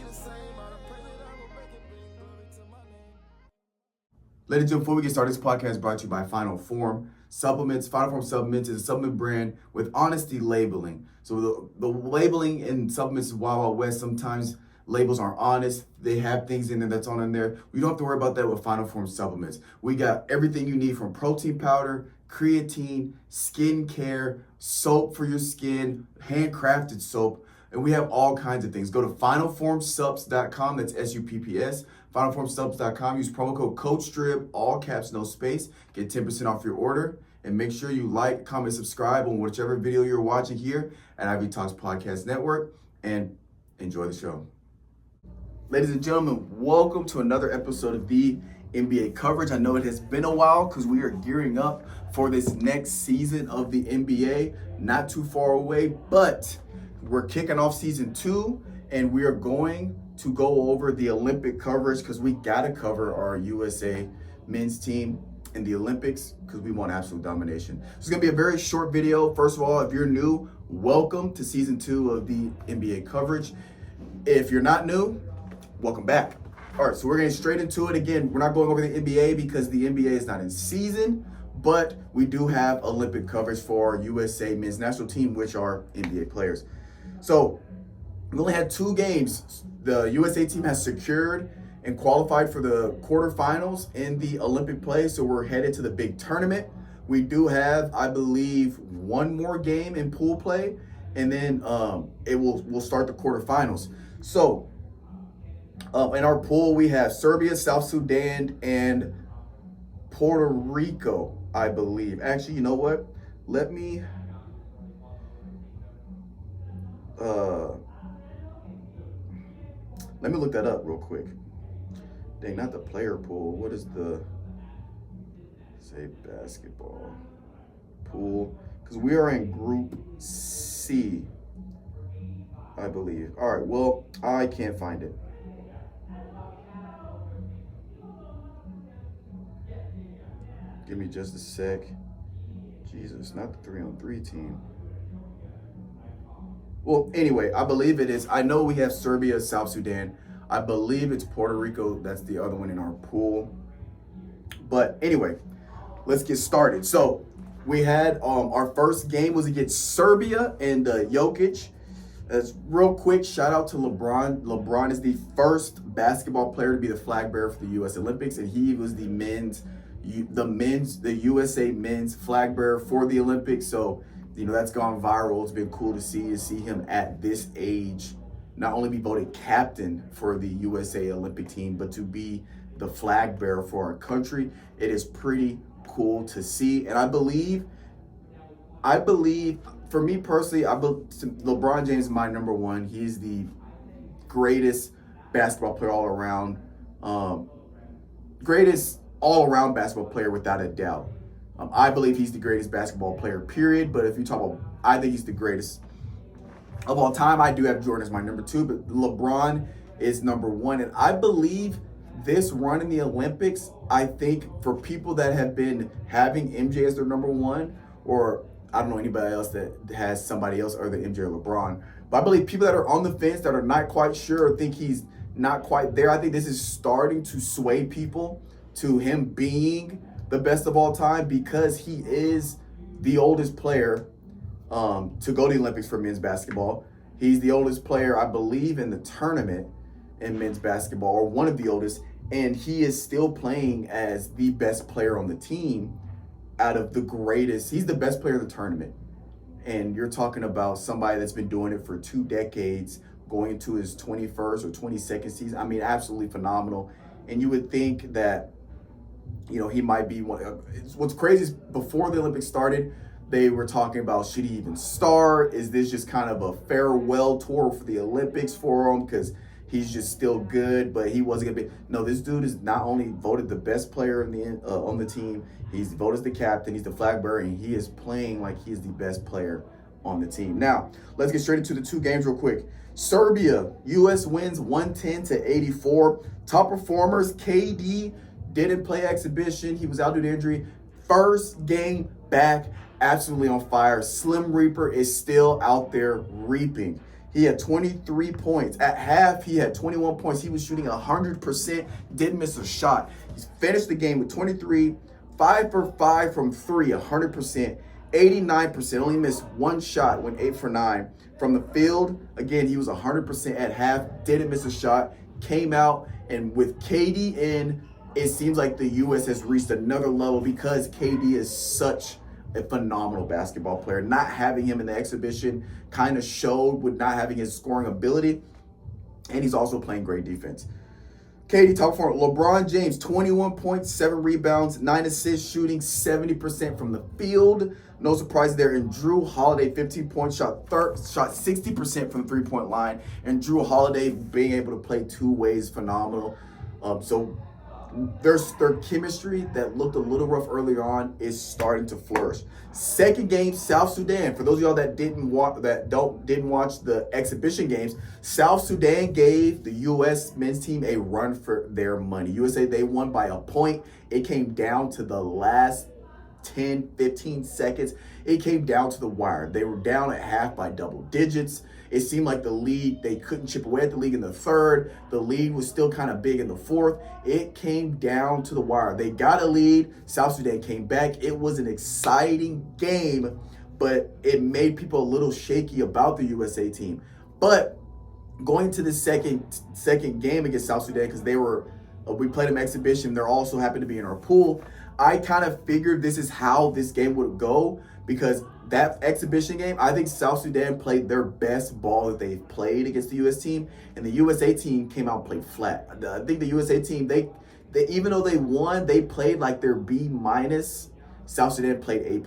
Ladies and gentlemen, before we get started, this podcast is brought to you by Final Form Supplements. Final Form Supplements is a supplement brand with honesty labeling. So the labeling in supplements is Wild Wild West. Sometimes labels aren't honest. They have things in there that's on in there. We don't have to worry about that with Final Form Supplements. We got everything you need from protein powder, creatine, skin care, soap for your skin, handcrafted soap, and we have all kinds of things. Go to finalformsubs.com, that's SUPPS, finalformsubs.com, use promo code COACHSTRIB, all caps, no space, get 10% off your order, and make sure you like, comment, subscribe on whichever video you're watching here at Ivy Talks Podcast Network, and enjoy the show. Ladies and gentlemen, welcome to another episode of the NBA coverage. I know it has been a while because we are gearing up for this next season of the NBA. Not too far away, but we're kicking off season 2, and we are going to go over the Olympic coverage because we got to cover our USA men's team in the Olympics because we want absolute domination. It's going to be a very short video. First of all, if you're new, welcome to season 2 of the NBA coverage. If you're not new, welcome back. All right, so we're getting straight into it. Again, we're not going over the NBA because the NBA is not in season, but we do have Olympic coverage for our USA men's national team, which are NBA players. So we only had 2 games. The USA team has secured and qualified for the quarterfinals in the Olympic play, so we're headed to the big tournament. We do have, I believe, 1 more game in pool play, and then we'll start the quarterfinals. So in our pool, we have Serbia, South Sudan, and Puerto Rico, I believe. Actually, you know what? Let me look that up real quick. Dang, not the player pool. What is the, say, basketball pool? Because we are in Group C, I believe. All right, well, I can't find it. Give me just a sec. Jesus, not the 3-on-3 team. Well, anyway, I believe it is. I know we have Serbia, South Sudan. I believe it's Puerto Rico. That's the other one in our pool. But anyway, let's get started. So we had our first game was against Serbia and Jokic. As real quick, shout out to LeBron. LeBron is the first basketball player to be the flag bearer for the U.S. Olympics, and he was the USA men's flag bearer for the Olympics. So, you know, that's gone viral. It's been cool to see him at this age not only be voted captain for the USA Olympic team, but to be the flag bearer for our country. It is pretty cool to see. And I believe, for me personally, LeBron James is my number 1. He's the greatest basketball player all around. Greatest all-around basketball player without a doubt. I believe he's the greatest basketball player, period. But if you talk about, I think he's the greatest of all time. I do have Jordan as my number 2, but LeBron is number 1. And I believe this run in the Olympics, I think for people that have been having MJ as their number 1, or I don't know anybody else that has somebody else other than MJ or LeBron, but I believe people that are on the fence that are not quite sure or think he's not quite there, I think this is starting to sway people to him being the best of all time because he is the oldest player to go to the Olympics for men's basketball. He's the oldest player, I believe, in the tournament in men's basketball, or one of the oldest, and he is still playing as the best player on the team out of the greatest. He's the best player in the tournament. And you're talking about somebody that's been doing it for 2 decades, going into his 21st or 22nd season. I mean, absolutely phenomenal. And you would think that, you know, he might be one. What's crazy is before the Olympics started, they were talking about, should he even start? Is this just kind of a farewell tour for the Olympics for him because he's just still good, but he wasn't gonna be? No, this dude is not only voted the best player in the on the team, he's voted as the captain, he's the flag bearer, and he is playing like he is the best player on the team. Now, let's get straight into the 2 games real quick. Serbia, U.S. wins 110-84. Top performers, KD didn't play exhibition. He was out due to injury. First game back, absolutely on fire. Slim Reaper is still out there reaping. He had 23 points. At half, he had 21 points. He was shooting 100%, didn't miss a shot. He finished the game with 23, 5 for 5 from 3, 100%, 89%. Only missed one shot, went 8 for 9. From the field, again, he was 100% at half, didn't miss a shot, came out, and with KD in, it seems like the U.S. has reached another level because KD is such a phenomenal basketball player. Not having him in the exhibition kind of showed with not having his scoring ability, and he's also playing great defense. KD, top performer. LeBron James, 21 points, 7 rebounds, 9 assists, shooting 70% from the field. No surprise there. And Drew Holiday, 15 points, shot 60% from the three-point line. And Drew Holiday being able to play two ways, phenomenal. So their chemistry that looked a little rough earlier on is starting to flourish. Second game, South Sudan. For those of y'all that didn't watch the exhibition games, South Sudan gave the U.S. men's team a run for their money. USA, they won by a point. It came down to the last 10, 15 seconds. It came down to the wire. They were down at half by double digits. It seemed like the lead, they couldn't chip away at the lead in the third. The lead was still kind of big in the fourth. It came down to the wire. They got a lead. South Sudan came back. It was an exciting game, but it made people a little shaky about the USA team. But going to the second game against South Sudan, because we played them exhibition, they're also happened to be in our pool. I kind of figured this is how this game would go, because that exhibition game, I think South Sudan played their best ball that they've played against the U.S. team, and the USA team came out and played flat. I think the USA team, they even though they won, they played like they're B-. South Sudan played A+.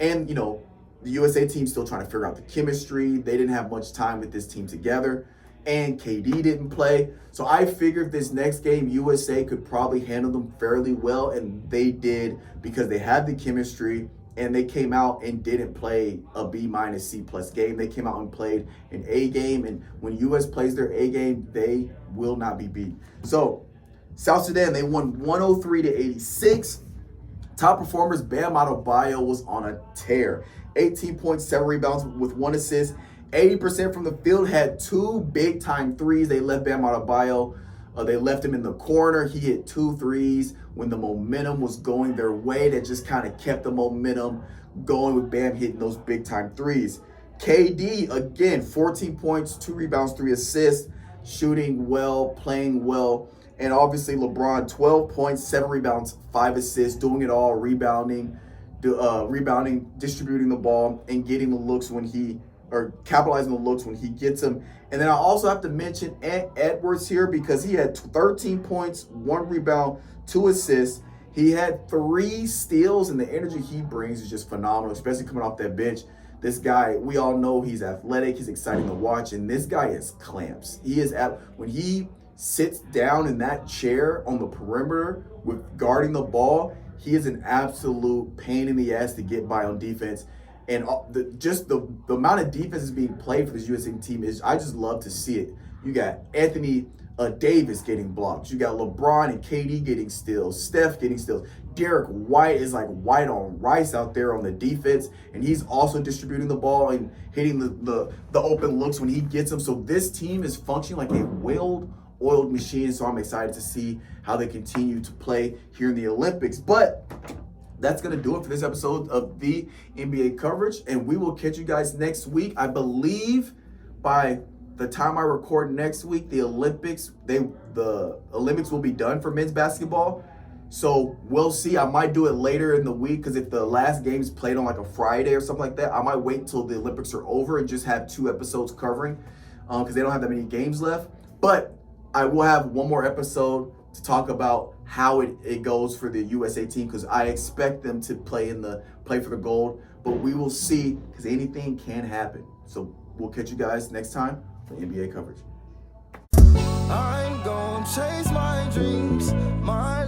And, the USA team still trying to figure out the chemistry. They didn't have much time with this team together, and KD didn't play. So I figured this next game, USA could probably handle them fairly well, and they did because they had the chemistry. And they came out and didn't play a B-, C+ game. They came out and played an A game. And when U.S. plays their A game, they will not be beat. So South Sudan, they won 103-86. Top performers, Bam Adebayo was on a tear. 18 points, 7 rebounds with 1 assist. 80% from the field, had 2 big-time threes. They left Bam Adebayo. They left him in the corner. He hit 2 threes when the momentum was going their way. That just kind of kept the momentum going with Bam hitting those big-time threes. KD, again, 14 points, 2 rebounds, 3 assists, shooting well, playing well. And obviously LeBron, 12 points, 7 rebounds, 5 assists, doing it all, rebounding, distributing the ball, and getting the looks capitalizing the looks when he gets them. And then I also have to mention Edwards here, because he had 13 points, 1 rebound, 2 assists. He had 3 steals, and the energy he brings is just phenomenal, especially coming off that bench. This guy, we all know he's athletic, he's exciting to watch, and this guy is clamps. When he sits down in that chair on the perimeter with guarding the ball, he is an absolute pain in the ass to get by on defense. And the amount of defense is being played for this USA team I just love to see it. You got Anthony Davis getting blocked. You got LeBron and KD getting steals. Steph getting steals. Derek White is like white on rice out there on the defense, and he's also distributing the ball and hitting the open looks when he gets them. So this team is functioning like a well-oiled machine. So I'm excited to see how they continue to play here in the Olympics. But that's going to do it for this episode of the NBA coverage, and we will catch you guys next week. I believe by the time I record next week, the Olympics will be done for men's basketball. So we'll see. I might do it later in the week, because if the last game's played on like a Friday or something like that, I might wait until the Olympics are over and just have 2 episodes covering, because they don't have that many games left. But I will have one more episode to talk about how it goes for the USA team, because I expect them to play for the gold, but we will see, because anything can happen. So we'll catch you guys next time for NBA coverage. I'm gonna chase my dreams, my